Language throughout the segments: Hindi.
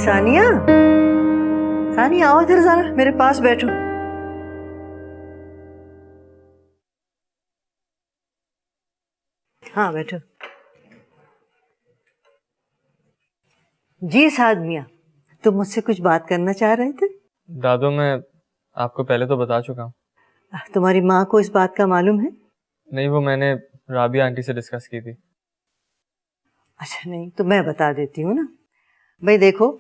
सानिया, सानिया आओ इधर जरा मेरे पास बैठो। हाँ बैठो। जी साद मियां, तुम मुझसे कुछ बात करना चाह रहे थे? दादू मैं आपको पहले तो बता चुका हूँ। तुम्हारी माँ को इस बात का मालूम है? नहीं, वो मैंने राबिया आंटी से डिस्कस की थी। अच्छा नहीं तो मैं बता देती हूँ ना। भाई देखो,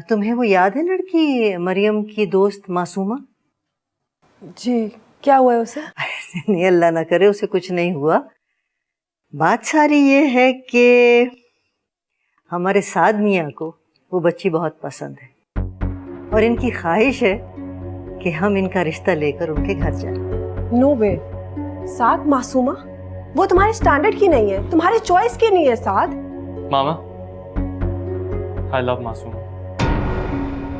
तुम्हें वो याद है लड़की मरियम की दोस्त मासूमा? जी, क्या हुआ है उसे? नहीं अल्लाह ना करे उसे कुछ नहीं हुआ। बात सारी ये है कि हमारे साद मियाँ को वो बच्ची बहुत पसंद है और इनकी ख्वाहिश है कि हम इनका रिश्ता लेकर उनके घर जाएं। नो वे। साद मासूमा वो तुम्हारे स्टैंडर्ड की नहीं है, तुम्हारे चॉइस की नहीं है साद। मामा, आई लव मासूम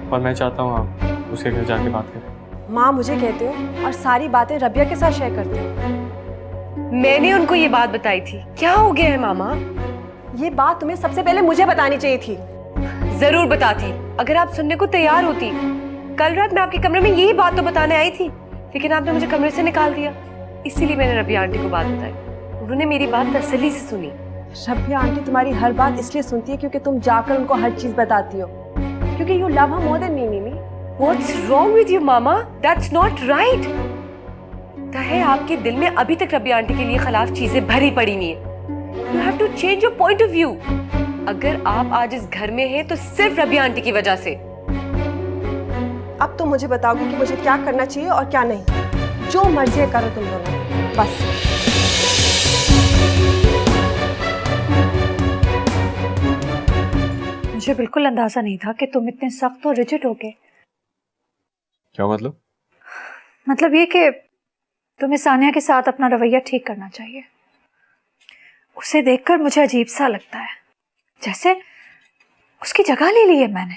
और मैं चाहता हूँ आप उसके घर जाके बात करें। माँ मुझे कहते हो और सारी बातें रबिया के साथ शेयर करते हो। मैंने उनको ये बात बताई थी। क्या हो गया है मामा? ये बात तुम्हें सबसे पहले मुझे बतानी चाहिए थी। जरूर बताती, अगर आप सुनने को तैयार होती। कल रात मैं आपके कमरे में यही बात तो बताने आई थी, लेकिन आपने मुझे कमरे से निकाल दिया। इसीलिए मैंने रबिया आंटी को बात बताई। उन्होंने मेरी बात तसल्ली से सुनी। रबिया आंटी तुम्हारी हर बात इसलिए सुनती है क्योंकि तुम जाकर उनको हर चीज बताती हो, क्योंकि you love her more than me. मिमी, What's wrong with you, mama? That's not right. है आपके दिल में अभी तक रबिया आंटी के लिए खिलाफ चीजें भरी पड़ी हुई है। You have to change your point of view. अगर आप आज इस घर में हैं तो सिर्फ रबिया आंटी की वजह से। अब तुम मुझे बताओगे कि मुझे क्या करना चाहिए और क्या नहीं। जो मर्जी है करो तुम दोनों, बस। मुझे बिल्कुल अंदाजा नहीं था कि तुम इतने सख्त और रिजिड होगे। क्या मतलब? मतलब ये कि तुम्हें सानिया के साथ अपना रवैया ठीक करना चाहिए। उसे देखकर मुझे अजीब सा लगता है, जैसे उसकी जगह ले ली है मैंने।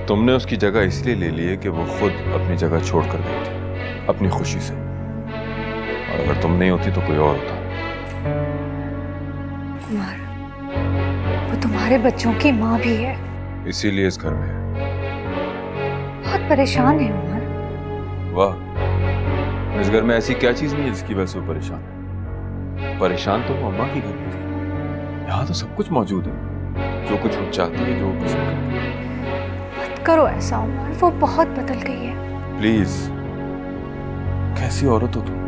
तुमने उसकी जगह इसलिए ले ली है कि वो खुद अपनी जगह छोड़कर गई थी अपनी खुशी से, और अगर तुम नहीं होती तो कोई और होता। उमर, वो तुम्हारे बच्चों की माँ भी है, इसीलिए इस घर में है। बहुत परेशान है उमर। वाह, इस घर में ऐसी क्या चीज नहीं है जिसकी वजह से वो परेशान है? परेशान तो वो अम्मा की घर में थी। यहाँ तो सब कुछ मौजूद है, जो कुछ वो चाहती है, जो वो पसंद करती है। मत करो ऐसा उमर, वो बहुत बदल गई है। प्लीज, कैसी औरत हो तुम?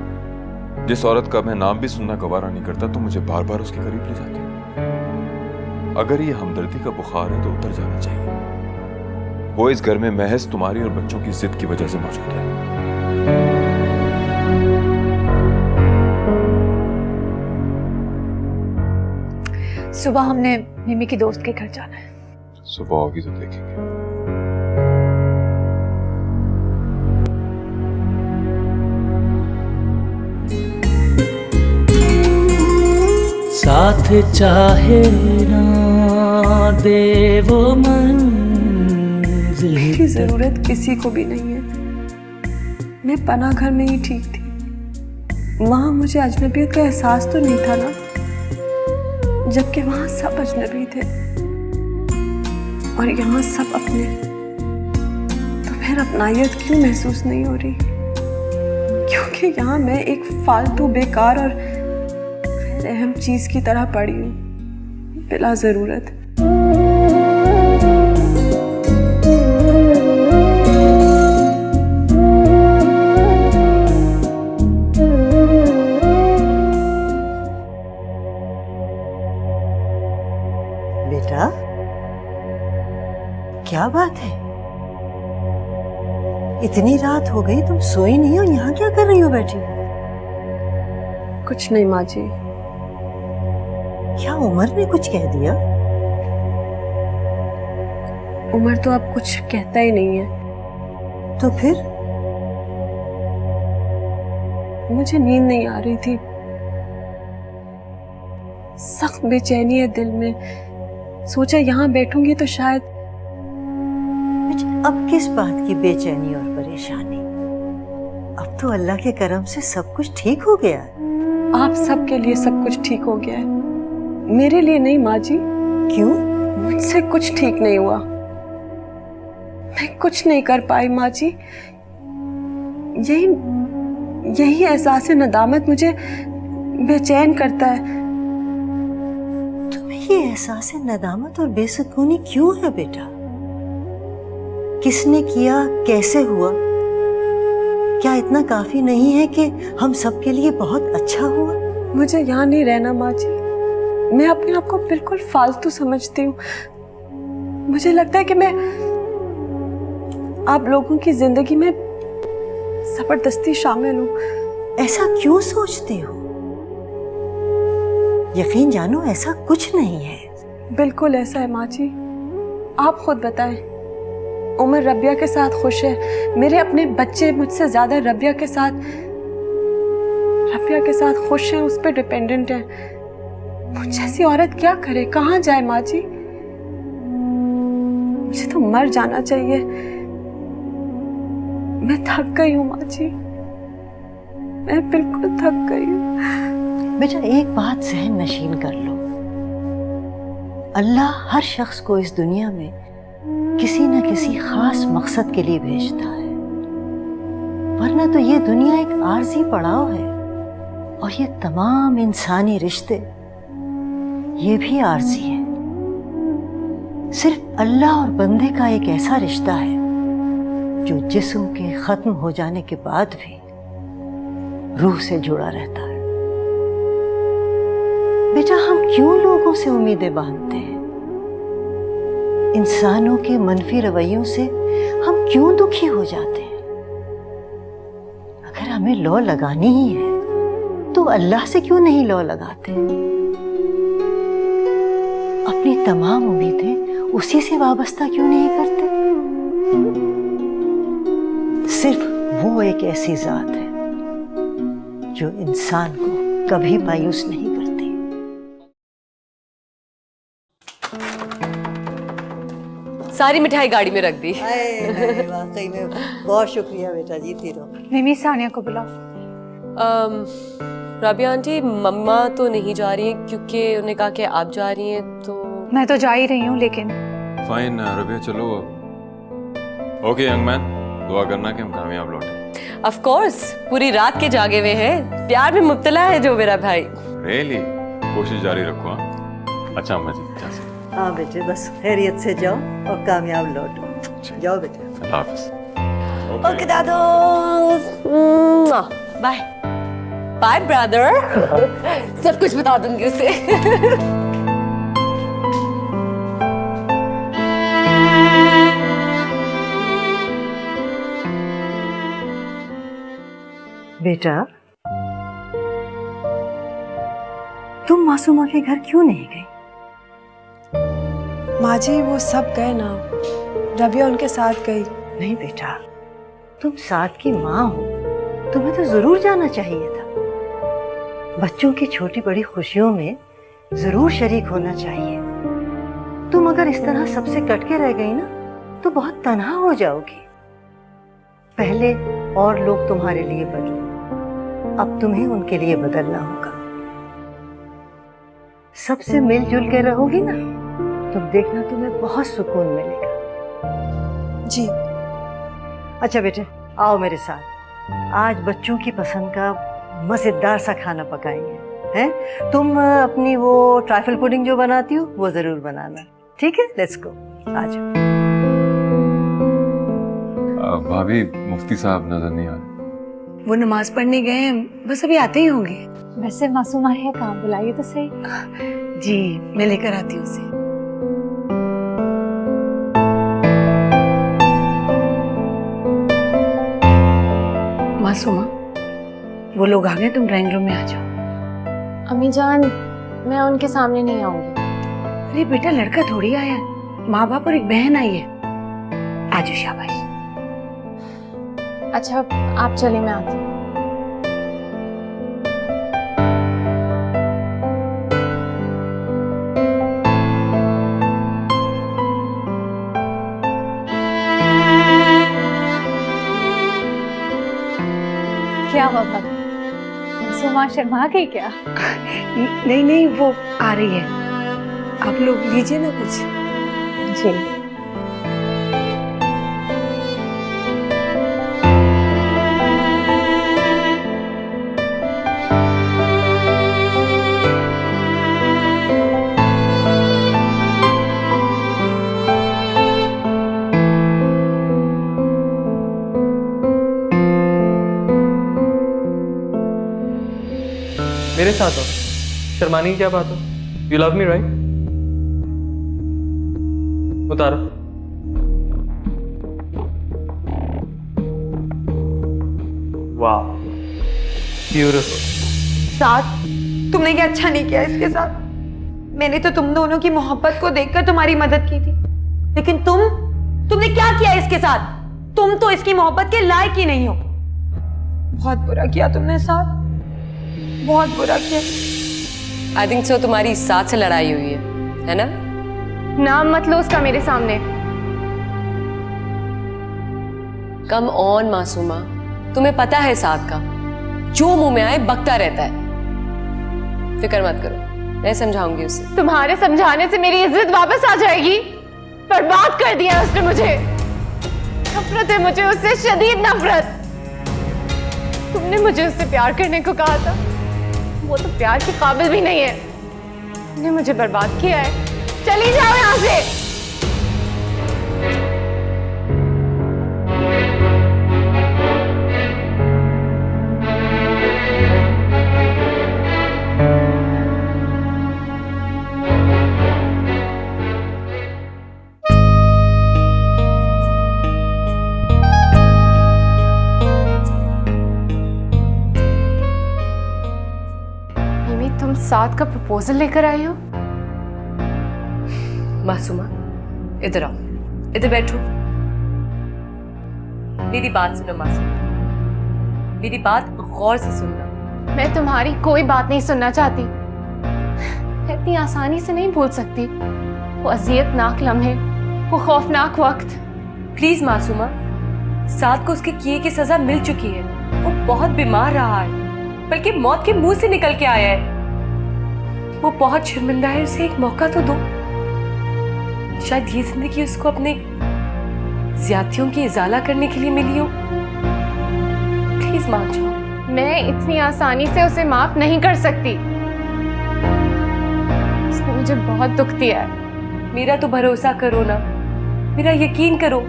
जिस औरत का मैं नाम भी सुनना गवारा नहीं करता तो मुझे बार बार उसके करीब ले जाती हो। अगर ये हमदर्दी का बुखार है तो उतर जाना चाहिए। वो इस घर में महज तुम्हारी और बच्चों की जिद की वजह से मौजूद है। सुबह हमने मिमी की दोस्त के घर जाना है। सुबह होगी तो देखेंगे। साथ चाहे ना दे वो मंजिल मेरी जरूरत किसी को भी नहीं है। मैं पनाह घर में ही ठीक थी। वहां मुझे अजनबियत का एहसास तो नहीं था ना, जबकि वहां सब अजनबी थे और यहाँ सब अपने। तो फिर अपनायत क्यों महसूस नहीं हो रही? क्योंकि यहाँ मैं एक फालतू, बेकार और अहम चीज की तरह पड़ी हूँ, बिला जरूरत। बेटा, क्या बात है? इतनी रात हो गई, तुम सोई नहीं हो? यहाँ क्या कर रही हो बैठी? कुछ नहीं माँ जी। क्या उमर ने कुछ कह दिया? उमर तो अब कुछ कहता ही नहीं है। तो फिर? मुझे नींद नहीं आ रही थी, सख्त बेचैनी है दिल में। सोचा यहाँ बैठूंगी तो शायद। अब किस बात की बेचैनी और परेशानी? अब तो अल्लाह के करम से सब कुछ ठीक हो गया है। आप सबके लिए सब कुछ ठीक हो गया है, मेरे लिए नहीं माँ जी। क्यों? मुझसे कुछ ठीक नहीं हुआ, मैं कुछ नहीं कर पाई माँ जी। यही एहसास नदामत मुझे बेचैन करता है। तुम्हें ये एहसास नदामत और बेसुकूनी क्यों है बेटा? किसने किया, कैसे हुआ? क्या इतना काफी नहीं है कि हम सबके लिए बहुत अच्छा हुआ? मुझे यहाँ नहीं रहना माँ जी, मैं अपने आप को बिल्कुल फालतू समझती हूँ। मुझे लगता है कि मैं आप लोगों की जिंदगी में जबरदस्ती शामिल हूँ। ऐसा क्यों सोचती हो? यकीन जानो ऐसा कुछ नहीं है। बिल्कुल ऐसा है माँ जी, आप खुद बताएं। उमर रबिया के साथ खुश है, मेरे अपने बच्चे मुझसे ज्यादा रबिया के साथ खुश हैं, उस पर डिपेंडेंट हैं। मुझ जैसी औरत क्या करे, कहाँ जाए माँ जी? मुझे तो मर जाना चाहिए। मैं थक गई हूँ माँ जी, मैं बिल्कुल थक गई हूँ। बेटा एक बात ज़हन नशीन कर लो, अल्लाह हर शख्स को इस दुनिया में किसी न किसी खास मकसद के लिए भेजता है, वरना तो ये दुनिया एक आर्जी पड़ाव है और ये तमाम इंसानी रिश्ते ये भी आर्जी है। सिर्फ अल्लाह और बंदे का एक ऐसा रिश्ता है जो जिस्म के खत्म हो जाने के बाद भी रूह से जुड़ा रहता है। बेटा हम क्यों लोगों से उम्मीदें बांधते हैं? इंसानों के मनफी रवैयों से हम क्यों दुखी हो जाते हैं? अगर हमें लौ लगानी ही है तो अल्लाह से क्यों नहीं लौ लगाते? अपनी तमाम उम्मीदें उसी से वाबस्ता क्यों नहीं करते? सिर्फ वो एक ऐसी जात है जो इंसान को कभी मायूस नहीं करती। सारी मिठाई गाड़ी में रख दी। वाकई में बहुत शुक्रिया बेटा, जीती रहो। मिमी सानिया को बुलाओ। राबिया आंटी मम्मा तो नहीं जा रही है क्योंकि उन्होंने कहा कि आप जा रही हैं, तो मैं तो जा ही रही हूँ, लेकिन फाइन रबिया चलो। ओके यंग मैन, दुआ करना कि हम कामयाब लौटे। ऑफ कोर्स, पूरी रात के जागे हुए हैं, प्यार में मुब्तला है जो मेरा भाई। रियली? कोशिश जारी रखो। हाँ अच्छा अम्मा जी, जा सकते। हाँ बेटे, बस खैरियत से जाओ और कामयाब लौटो। जाओ बेटे। अल्लाह हाफिज। ओके दादू, बाय बाय ब्रदर। सब कुछ बता दूंगी उसे। बेटा तुम मासूमा के घर क्यों नहीं गई? माँ जी वो सब गए ना, रबिया उनके साथ गई। नहीं बेटा, तुम साथ की माँ हो, तुम्हें तो जरूर जाना चाहिए था। बच्चों की छोटी बड़ी खुशियों में जरूर शरीक होना चाहिए। तुम अगर इस तरह सबसे कट के रह गई ना तो बहुत तन्हा हो जाओगी। पहले और लोग तुम्हारे लिए बदले, अब तुम्हें उनके लिए बदलना होगा। सबसे मिलजुल के रहोगी ना, तुम देखना तुम्हें बहुत सुकून मिलेगा। जी। अच्छा बेटे आओ मेरे साथ, आज बच्चों की पसंद का मजेदार सा खाना पकाएंगे हैं? तुम अपनी वो ट्राइफल पुडिंग जो बनाती हो वो जरूर बनाना, ठीक है? लेट्स गो, आ जाओ। भाभी मुफ्ती साहब नजर नहीं आ रहे। वो नमाज पढ़ने गए हैं, बस अभी आते ही होंगे। वैसे मासूमा है, काम बुलाइए तो सही। जी मैं लेकर आती हूँ उसे। मासूमा वो लोग आ गए, तुम ड्राइंग रूम में आ जाओ। अम्मी जान मैं उनके सामने नहीं आऊंगी। अरे बेटा लड़का थोड़ी आया, माँ बाप और एक बहन आई है। आजो शाबाश। अच्छा आप चले, मैं आती हूँ। क्या हुआ भाभी, मासूमा शर्मा गई क्या? नहीं नहीं वो आ रही है, आप लोग लीजिए ना कुछ। जी मेरे साथ हो, शर्माने की क्या बात हो? You love me right? उतारो। वाह, ब्यूटीफुल। साथ तुमने क्या अच्छा नहीं किया इसके साथ। मैंने तो तुम दोनों की मोहब्बत को देखकर तुम्हारी मदद की थी, लेकिन तुमने क्या किया इसके साथ? तुम तो इसकी मोहब्बत के लायक ही नहीं हो। बहुत बुरा किया तुमने साथ, बहुत बुरा किया। आई थिंक सो तुम्हारी साथ से लड़ाई हुई है ना? नाम मत लो उसका मेरे सामने। कम ऑन मासूमा, तुम्हें पता है साथ का जो मुंह में आए बकता रहता है। फिक्र मत करो, मैं समझाऊंगी उसे। तुम्हारे समझाने से मेरी इज्जत वापस आ जाएगी। बर्बाद कर दिया उसने मुझे। नफरत है मुझे उससे, शदीद नफरत। तुमने मुझे उससे प्यार करने को कहा था, वो तो प्यार के काबिल भी नहीं है। तुमने मुझे बर्बाद किया है। चली जाओ यहां से। तुम साथ का प्रपोजल लेकर आई हो? मासूमा, इधर आओ, इधर बैठो। मेरी बात सुनो मासूमा, मेरी बात गौर से सुनना। मैं तुम्हारी कोई बात नहीं सुनना चाहती। इतनी आसानी से नहीं भूल सकती वो अजियतनाक लम्हे, वो खौफनाक वक्त। प्लीज मासूमा, साथ को उसके किए की सजा मिल चुकी है। वो बहुत बीमार रहा है, बल्कि मौत के मुंह से निकल के आया है। वो बहुत शर्मिंदा है, उसे एक मौका तो दो। शायद ये जिंदगी उसको अपने ज्यादतियों की इजाला करने के लिए मिली हो। प्लीज मान जाओ। मैं इतनी आसानी से उसे माफ नहीं कर सकती। उसने मुझे बहुत दुख दिया है। मेरा तो भरोसा करो ना, मेरा यकीन करो।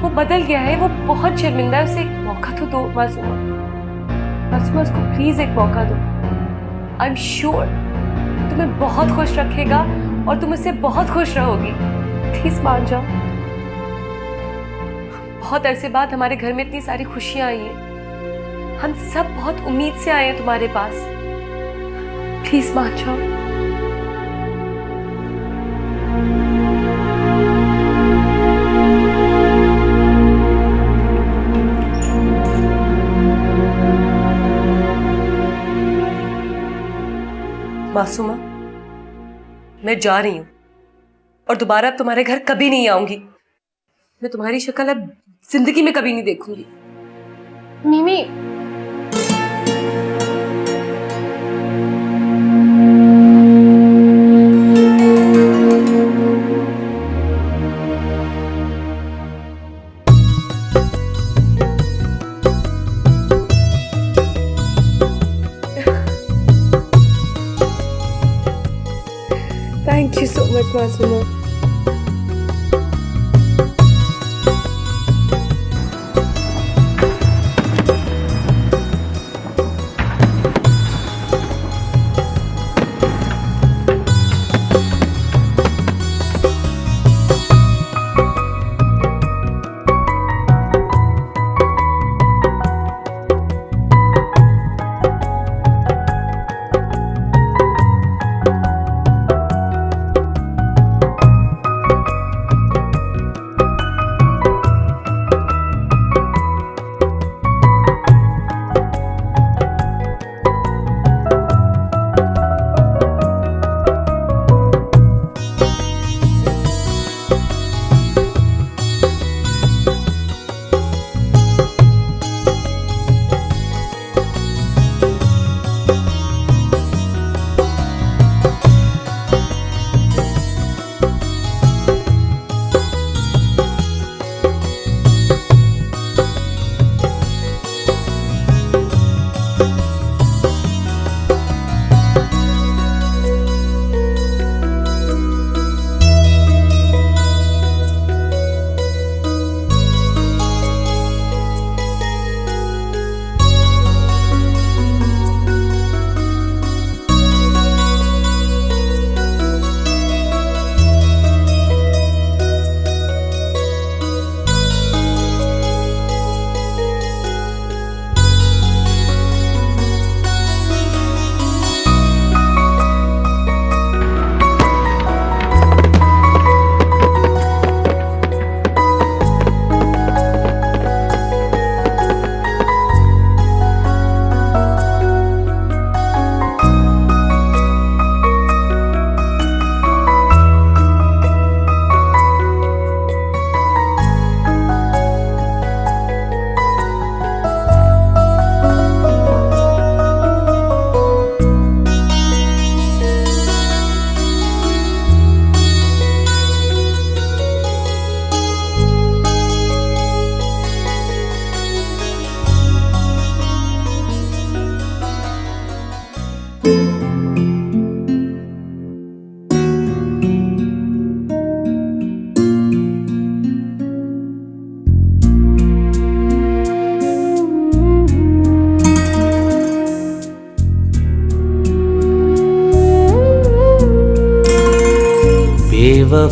वो बदल गया है, वो बहुत शर्मिंदा है। उसे एक मौका तो दो मासूमा। मासूमा, उसको प्लीज एक मौका दो। आई एम श्योर तुम्हें बहुत खुश रखेगा और तुम उससे बहुत खुश रहोगी। प्लीज मान जाओ। बहुत अरसे बाद हमारे घर में इतनी सारी खुशियां आई हैं। हम सब बहुत उम्मीद से आए हैं तुम्हारे पास। प्लीज मान जाओ। मासूमा, मैं जा रही हूं और दोबारा अब तुम्हारे घर कभी नहीं आऊंगी। मैं तुम्हारी शक्ल अब जिंदगी में कभी नहीं देखूंगी। मिमी, Thank you so much, Masuma.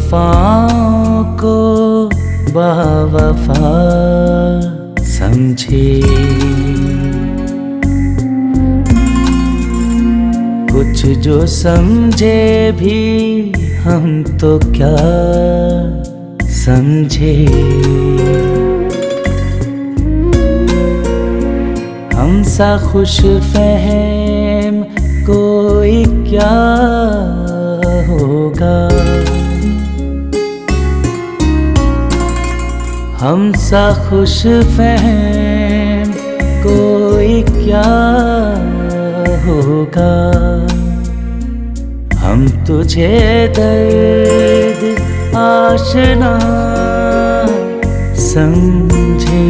वफाओं को बावफा समझे। कुछ जो समझे भी हम तो क्या समझे। हम सा खुश फहम कोई क्या होगा। हम सा खुश फहम कोई क्या होगा। हम तुझे दर्द आशना समझे।